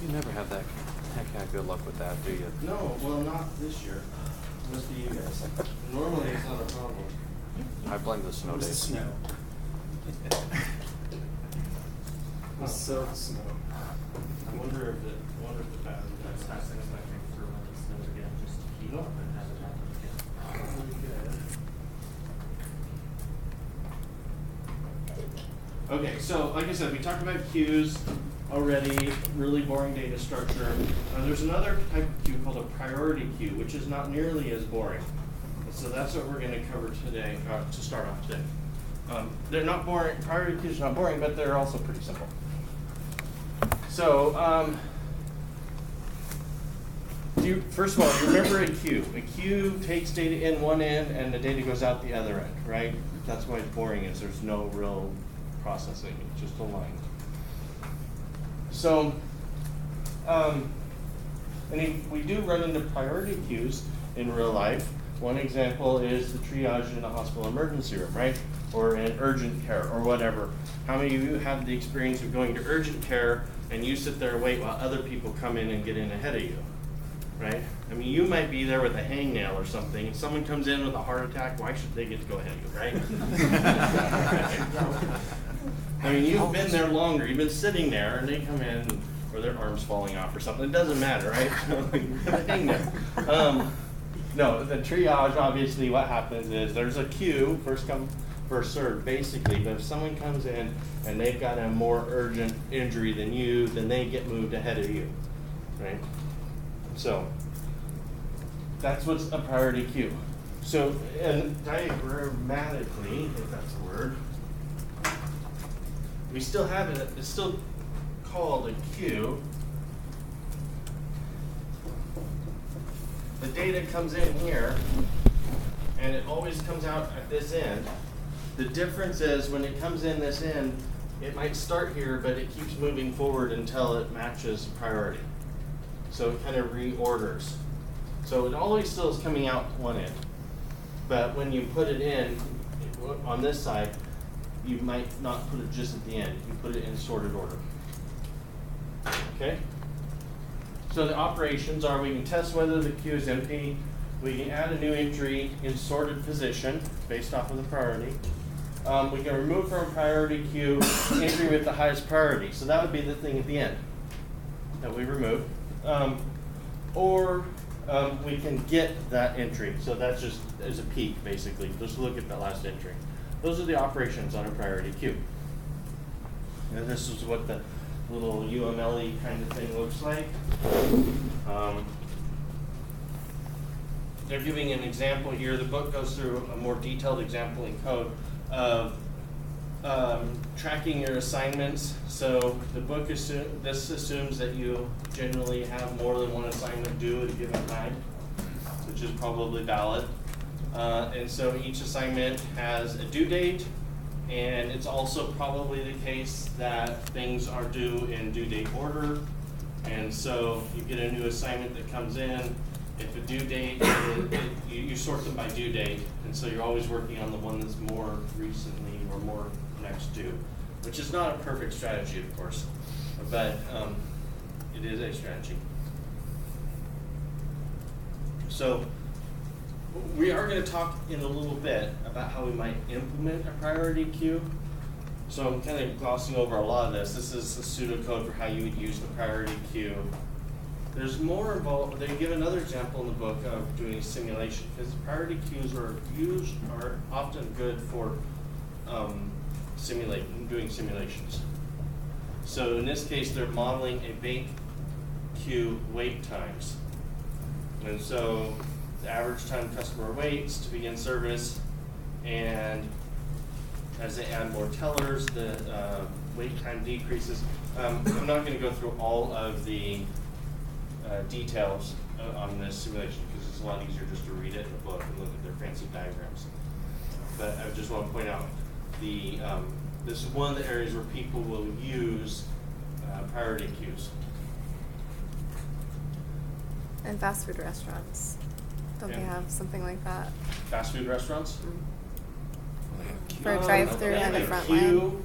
You never have that heck of good luck with that, do you? No, well, not this year. Must be you guys. Normally it's not a problem. I blame the snow days. Snow. The silk snow. I wonder if the pattern That's does. passing us back for when it snows again, just to keep up and have it happen again. Okay, so like I said, we talked about queues already, really boring data structure. There's another type of queue called a priority queue, which is not nearly as boring. And so that's what we're going to cover today, to start off today. They're not boring, priority queues are not boring, but they're also pretty simple. So, first of all, you remember a queue. A queue takes data in one end and the data goes out the other end, right? That's why it's boring, is there's no real processing, it's just a line. So, we do run into priority queues in real life. One example is the triage in a hospital emergency room, right? Or in urgent care or whatever. How many of you have the experience of going to urgent care and you sit there and wait while other people come in and get in ahead of you, right? I mean, you might be there with a hangnail or something. If someone comes in with a heart attack, why should they get to go ahead of you, right? I mean, you've been there longer. You've been sitting there, and they come in, or their arm's falling off or something. It doesn't matter, right? Hang there. No, the triage, obviously, what happens is there's a queue, first come, first served, basically. But if someone comes in and they've got a more urgent injury than you, then they get moved ahead of you, right? So that's what's a priority queue. So, and diagrammatically, if that's a word, we still have it, it's still called a queue. The data comes in here, and it always comes out at this end. The difference is when it comes in this end, it might start here, but it keeps moving forward until it matches priority. So it kind of reorders. So it always still is coming out one end. But when you put it in, on this side, you might not put it just at the end. You put it in sorted order. Okay? So the operations are, we can test whether the queue is empty. We can add a new entry in sorted position based off of the priority. We can remove from a priority queue entry with the highest priority. So that would be the thing at the end that we remove. Or we can get that entry. So that's just as a peek, basically. Just look at the last entry. Those are the operations on a priority queue. And this is what the little UML kind of thing looks like. They're giving an example here. The book goes through a more detailed example in code of tracking your assignments. So the book this assumes that you generally have more than one assignment due at a given time, which is probably valid. And so each assignment has a due date, and it's also probably the case that things are due in due date order. And so you get a new assignment that comes in. If a due date, you sort them by due date, and so you're always working on the one that's more recently or more next due, which is not a perfect strategy, of course, but it is a strategy. So we are going to talk in a little bit about how we might implement a priority queue. So I'm kind of glossing over a lot of this. This is a pseudocode for how you would use the priority queue. There's more involved. They give another example in the book of doing a simulation, because priority queues are often good for doing simulations. So in this case, they're modeling a bank queue wait times. And so the average time customer waits to begin service, and as they add more tellers, the wait time decreases. I'm not going to go through all of the details on this simulation, because it's a lot easier just to read it in the book and look at their fancy diagrams. But I just want to point out this is one of the areas where people will use priority queues. And fast food restaurants, don't they have something like that? Fast food restaurants? For a drive-through and a front line?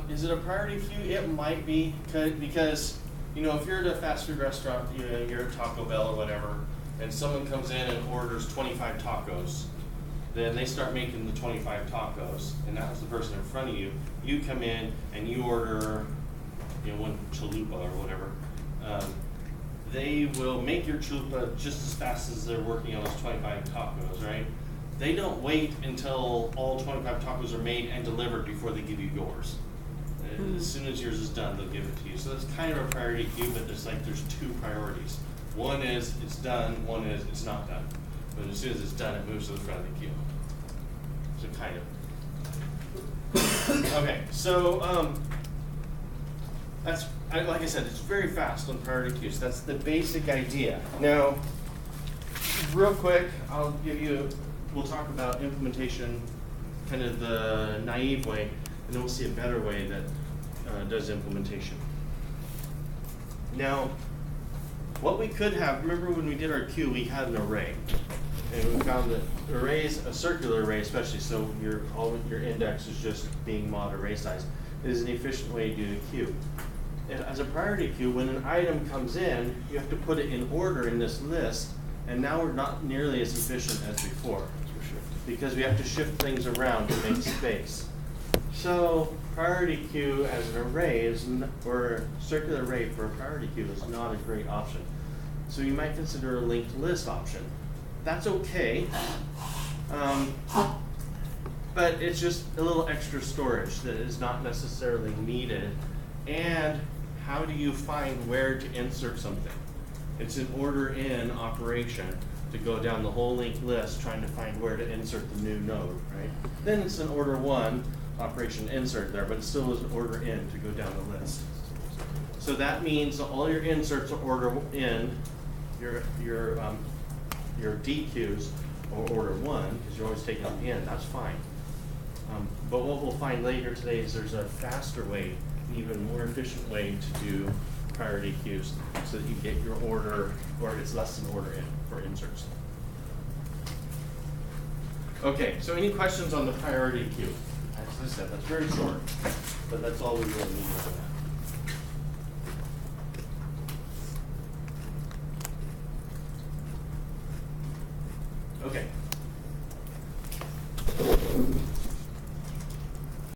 Is it a priority queue? It might be, because you know, if you're at a fast food restaurant, you know, you're at Taco Bell or whatever, and someone comes in and orders 25 tacos, then they start making the 25 tacos, and that's the person in front of you. You come in and you order, you know, one chalupa or whatever. They will make your chalupa just as fast as they're working on those 25 tacos, right? They don't wait until all 25 tacos are made and delivered before they give you yours. As soon as yours is done, they'll give it to you. So that's kind of a priority queue, but there's two priorities. One is it's done, one is it's not done. But as soon as it's done, it moves to the front of the queue. So kind of. Okay, so that's, like I said, it's very fast on priority queues. That's the basic idea. Now, real quick, we'll talk about implementation, kind of the naive way, and then we'll see a better way that does implementation. Now, what we could have, remember when we did our queue, we had an array. And we found that arrays, a circular array especially, so all of your index is just being mod array size, is an efficient way to do the queue. And as a priority queue, when an item comes in, you have to put it in order in this list, and now we're not nearly as efficient as before, because we have to shift things around to make space. So priority queue as an array or circular array for a priority queue is not a great option. So you might consider a linked list option. That's okay, but it's just a little extra storage that is not necessarily needed. And how do you find where to insert something? It's an order in operation to go down the whole linked list trying to find where to insert the new node, right? Then it's an order one operation insert there, but it still is an order in to go down the list. So that means that all your inserts are order in, your DQs or order one, because you're always taking them in, that's fine. But what we'll find later today is there's a faster way, an even more efficient way to do priority queues so that you get your order, or it's less than order in for inserts. Okay, so any questions on the priority queue? As I said, that's very short, but that's all we really need for that. Okay.